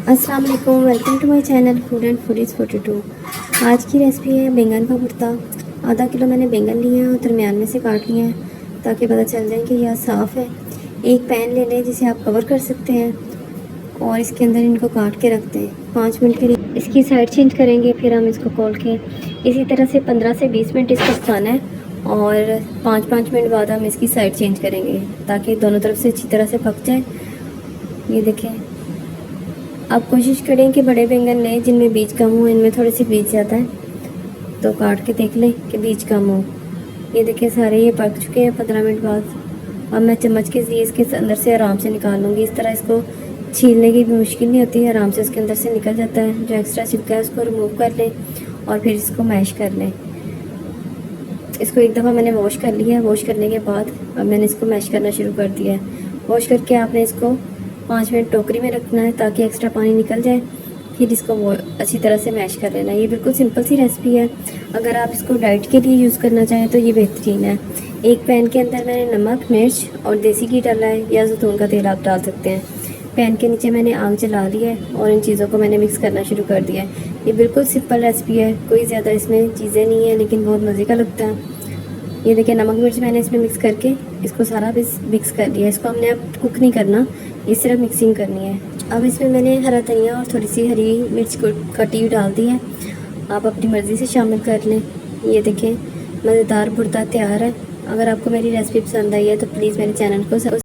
अस्सलाम वालेकुम, welcome to my channel food and foodies 42। आज की रेसिपी है बैंगन का भुर्ता। आधा किलो मैंने बैंगन लिए हैं और दरमियान में से काट लिए हैं ताकि पता चल जाए कि यह साफ़ है। एक पैन ले लें जिसे आप कवर कर सकते हैं और इसके अंदर इनको काट के रखते हैं 5 मिनट के लिए। इसकी साइड चेंज करेंगे, फिर हम इसको खोल के इसी तरह से 15 से 20 मिनट इसको पकाना है और 5-5 मिनट बाद हम इसकी साइड चेंज करेंगे ताकि दोनों तरफ से अच्छी तरह से पक जाए। ये देखें, आप कोशिश करें कि बड़े बैंगन लें जिनमें बीज कम हो। इनमें थोड़े से बीज ज़्यादा है तो काट के देख लें कि बीज कम हो। ये देखिए सारे ये पक चुके हैं 15 मिनट बाद। अब मैं चम्मच के ज़रिए इसके अंदर से आराम से निकाल लूँगी। इस तरह इसको छीलने की भी मुश्किल नहीं होती है, आराम से इसके अंदर से निकल जाता है। जो एक्स्ट्रा छिलका है उसको रिमूव कर लें और फिर इसको मैश कर लें। इसको एक दफ़ा मैंने वॉश कर लिया है। वॉश करने के बाद अब मैंने इसको मैश करना शुरू कर दिया है। वॉश करके आपने इसको 5 मिनट टोकरी में रखना है ताकि एक्स्ट्रा पानी निकल जाए। फिर इसको वो अच्छी तरह से मैश कर लेना है। ये बिल्कुल सिंपल सी रेसिपी है। अगर आप इसको डाइट के लिए यूज़ करना चाहें तो ये बेहतरीन है। एक पैन के अंदर मैंने नमक, मिर्च और देसी घी डाला है या जैतून का तेल आप डाल सकते हैं। पैन के नीचे मैंने आग जला ली है और इन चीज़ों को मैंने मिक्स करना शुरू कर दिया है। ये बिल्कुल सिंपल रेसिपी है, कोई ज़्यादा इसमें चीज़ें नहीं है, लेकिन बहुत मज़े का लगता है। ये देखिए नमक मिर्च मैंने इसमें मिक्स करके इसको सारा मिक्स कर दिया। इसको हमने अब कुक नहीं करना, इस सिर्फ मिक्सिंग करनी है। अब इसमें मैंने हरा धनिया और थोड़ी सी हरी मिर्च को कटी हुई डाल दी है। आप अपनी मर्ज़ी से शामिल कर लें। ये देखें मज़ेदार भुर्ता तैयार है। अगर आपको मेरी रेसिपी पसंद आई है तो प्लीज़ मेरे चैनल को